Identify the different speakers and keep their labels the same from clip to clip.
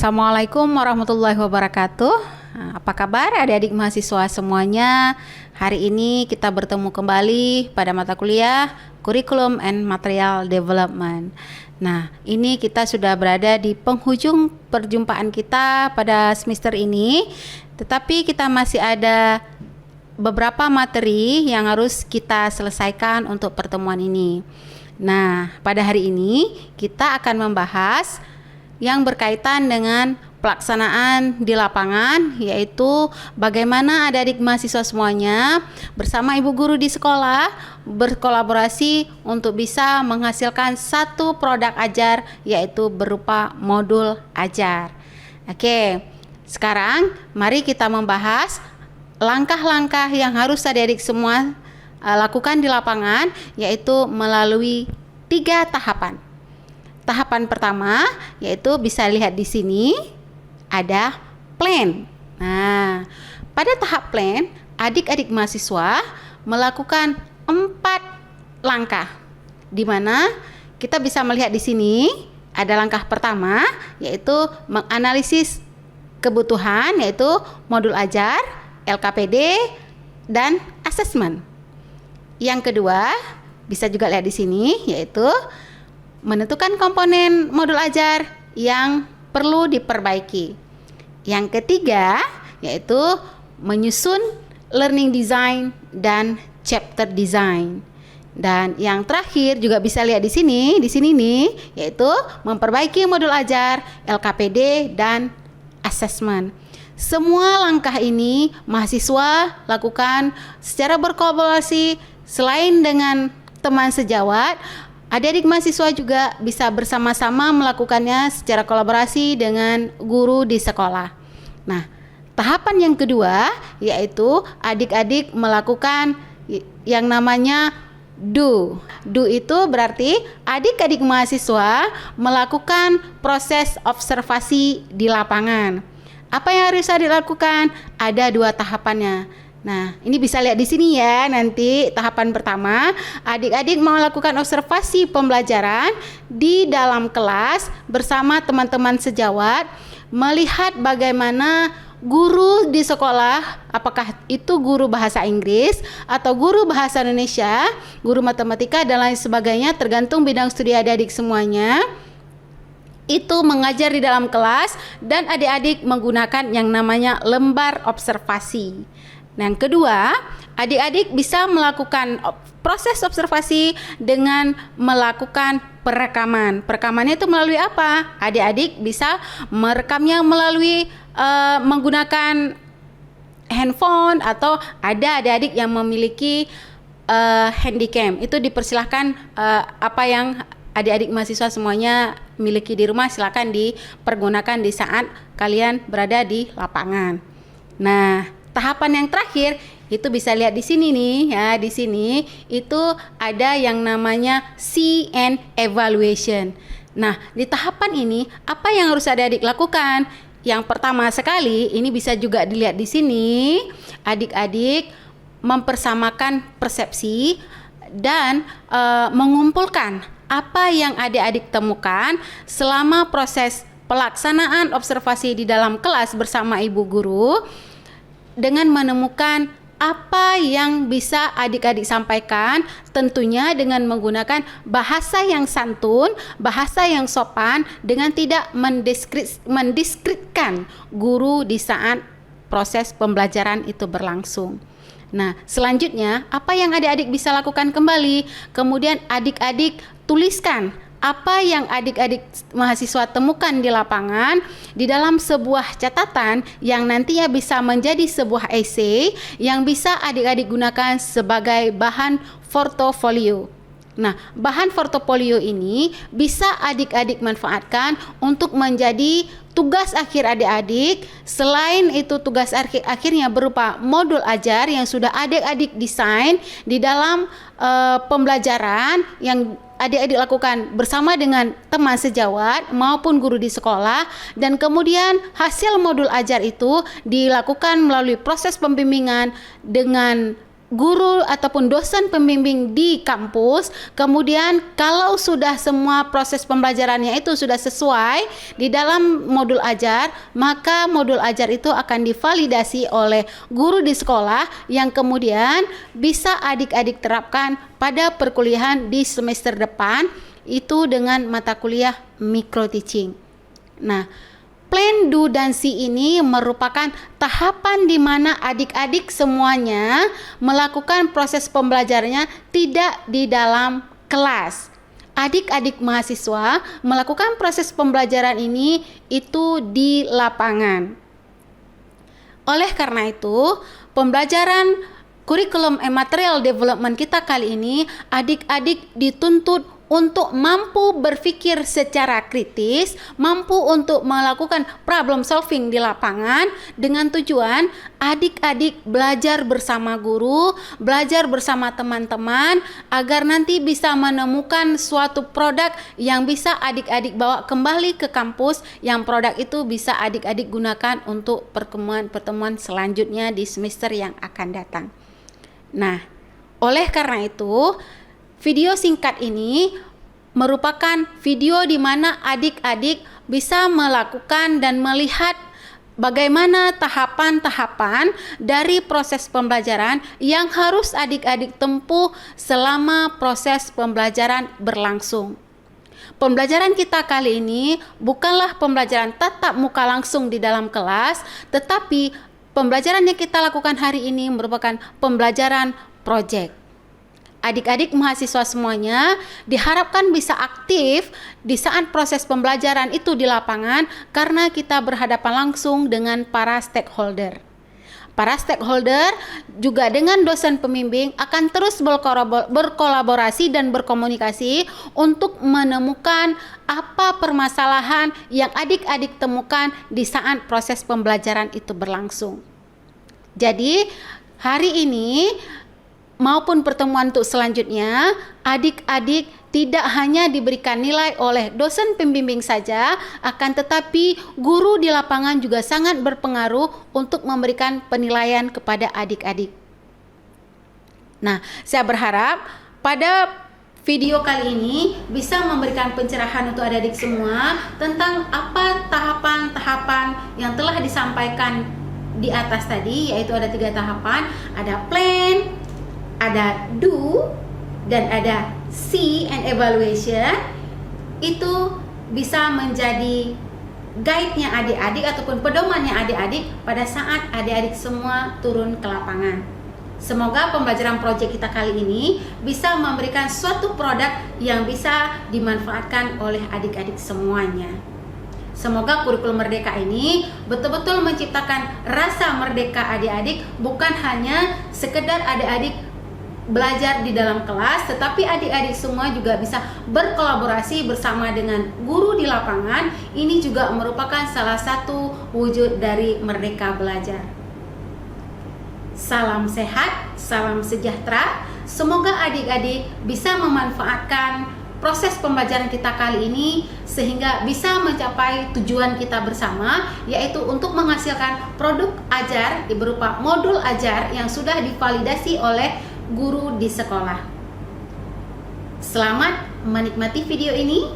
Speaker 1: Assalamualaikum warahmatullahi wabarakatuh. Apa kabar adik-adik mahasiswa semuanya? Hari ini kita bertemu kembali pada mata kuliah Curriculum and Material Development. Nah, ini kita sudah berada di penghujung perjumpaan kita pada semester ini, tetapi kita masih ada beberapa materi yang harus kita selesaikan untuk pertemuan ini. Nah, pada hari ini kita akan membahas yang berkaitan dengan pelaksanaan di lapangan, yaitu bagaimana adik-adik mahasiswa semuanya bersama ibu guru di sekolah berkolaborasi untuk bisa menghasilkan satu produk ajar, yaitu berupa modul ajar. Oke, sekarang mari kita membahas langkah-langkah yang harus adik-adik semua lakukan di lapangan, yaitu melalui 3 tahapan. Tahapan pertama yaitu bisa lihat di sini ada plan. Nah, pada tahap plan adik-adik mahasiswa melakukan 4 langkah, di mana kita bisa melihat di sini ada langkah pertama yaitu menganalisis kebutuhan, yaitu modul ajar, LKPD, dan asesmen. Yang kedua bisa juga lihat di sini yaitu menentukan komponen modul ajar yang perlu diperbaiki. Yang ketiga yaitu menyusun learning design dan chapter design. Dan yang terakhir juga bisa lihat di sini nih, yaitu memperbaiki modul ajar, LKPD, dan assessment. Semua langkah ini mahasiswa lakukan secara berkolaborasi. Selain dengan teman sejawat, adik-adik mahasiswa juga bisa bersama-sama melakukannya secara kolaborasi dengan guru di sekolah. Nah, tahapan yang kedua yaitu adik-adik melakukan yang namanya do. Do itu berarti adik-adik mahasiswa melakukan proses observasi di lapangan. Apa yang harus dilakukan? Ada 2 tahapannya. Nah, ini bisa lihat di sini ya. Nanti tahapan pertama, adik-adik melakukan observasi pembelajaran di dalam kelas bersama teman-teman sejawat, melihat bagaimana guru di sekolah, apakah itu guru bahasa Inggris atau guru bahasa Indonesia, guru matematika dan lain sebagainya, tergantung bidang studi adik-adik semuanya, itu mengajar di dalam kelas dan adik-adik menggunakan yang namanya lembar observasi. Yang kedua, adik-adik bisa melakukan proses observasi dengan melakukan perekaman. Perekamannya itu melalui apa? Adik-adik bisa merekamnya melalui menggunakan handphone, atau ada adik-adik yang memiliki handycam. Itu dipersilahkan, apa yang adik-adik mahasiswa semuanya miliki di rumah silakan dipergunakan di saat kalian berada di lapangan. Nah, tahapan yang terakhir itu bisa lihat di sini nih ya, di sini itu ada yang namanya see and evaluation. Nah, di tahapan ini apa yang harus adik-adik lakukan? Yang pertama sekali ini bisa juga dilihat di sini, adik-adik mempersamakan persepsi dan mengumpulkan apa yang adik-adik temukan selama proses pelaksanaan observasi di dalam kelas bersama ibu guru, dengan menemukan apa yang bisa adik-adik sampaikan, tentunya dengan menggunakan bahasa yang santun, bahasa yang sopan, dengan tidak mendiskreditkan guru di saat proses pembelajaran itu berlangsung. Nah, selanjutnya apa yang adik-adik bisa lakukan kembali? Kemudian adik-adik tuliskan apa yang adik-adik mahasiswa temukan di lapangan di dalam sebuah catatan yang nantinya bisa menjadi sebuah essay yang bisa adik-adik gunakan sebagai bahan portofolio. Nah, bahan portofolio ini bisa adik-adik manfaatkan untuk menjadi tugas akhir adik-adik. Selain itu, tugas akhirnya berupa modul ajar yang sudah adik-adik desain di dalam pembelajaran yang adik-adik lakukan bersama dengan teman sejawat maupun guru di sekolah, dan kemudian hasil modul ajar itu dilakukan melalui proses pembimbingan dengan guru ataupun dosen pembimbing di kampus. Kemudian kalau sudah semua proses pembelajarannya itu sudah sesuai di dalam modul ajar, maka modul ajar itu akan divalidasi oleh guru di sekolah yang kemudian bisa adik-adik terapkan pada perkuliahan di semester depan, itu dengan mata kuliah micro teaching. Nah, Plan, Do, dan See ini merupakan tahapan di mana adik-adik semuanya melakukan proses pembelajarannya tidak di dalam kelas. Adik-adik mahasiswa melakukan proses pembelajaran ini itu di lapangan. Oleh karena itu, pembelajaran kurikulum and material development kita kali ini, adik-adik dituntut untuk mampu berpikir secara kritis, mampu untuk melakukan problem solving di lapangan dengan tujuan adik-adik belajar bersama guru, belajar bersama teman-teman agar nanti bisa menemukan suatu produk yang bisa adik-adik bawa kembali ke kampus, yang produk itu bisa adik-adik gunakan untuk pertemuan-pertemuan selanjutnya di semester yang akan datang. Nah, oleh karena itu, video singkat ini merupakan video di mana adik-adik bisa melakukan dan melihat bagaimana tahapan-tahapan dari proses pembelajaran yang harus adik-adik tempuh selama proses pembelajaran berlangsung. Pembelajaran kita kali ini bukanlah pembelajaran tatap muka langsung di dalam kelas, tetapi pembelajaran yang kita lakukan hari ini merupakan pembelajaran proyek. Adik-adik mahasiswa semuanya diharapkan bisa aktif di saat proses pembelajaran itu di lapangan karena kita berhadapan langsung dengan para stakeholder. Para stakeholder juga dengan dosen pembimbing akan terus berkolaborasi dan berkomunikasi untuk menemukan apa permasalahan yang adik-adik temukan di saat proses pembelajaran itu berlangsung. Jadi hari ini maupun pertemuan untuk selanjutnya, adik-adik tidak hanya diberikan nilai oleh dosen pembimbing saja, akan tetapi guru di lapangan juga sangat berpengaruh untuk memberikan penilaian kepada adik-adik. Nah, saya berharap pada video kali ini bisa memberikan pencerahan untuk adik-adik semua tentang apa tahapan-tahapan yang telah disampaikan di atas tadi, yaitu ada 3 tahapan, ada plan, ada do, dan ada see and evaluation. Itu bisa menjadi guide-nya adik-adik ataupun pedomannya adik-adik pada saat adik-adik semua turun ke lapangan. Semoga pembelajaran proyek kita kali ini bisa memberikan suatu produk yang bisa dimanfaatkan oleh adik-adik semuanya. Semoga kurikulum merdeka ini betul-betul menciptakan rasa merdeka adik-adik, bukan hanya sekedar adik-adik belajar di dalam kelas, tetapi adik-adik semua juga bisa berkolaborasi bersama dengan guru di lapangan. Ini juga merupakan salah satu wujud dari merdeka belajar. Salam sehat, salam sejahtera. Semoga adik-adik bisa memanfaatkan proses pembelajaran kita kali ini sehingga bisa mencapai tujuan kita bersama, yaitu untuk menghasilkan produk ajar berupa modul ajar yang sudah divalidasi oleh guru di sekolah. Selamat menikmati video ini.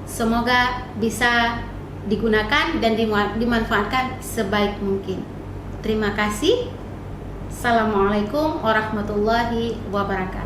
Speaker 1: Semoga bisa digunakan dan dimanfaatkan sebaik mungkin. Terima kasih. Assalamualaikum warahmatullahi wabarakatuh.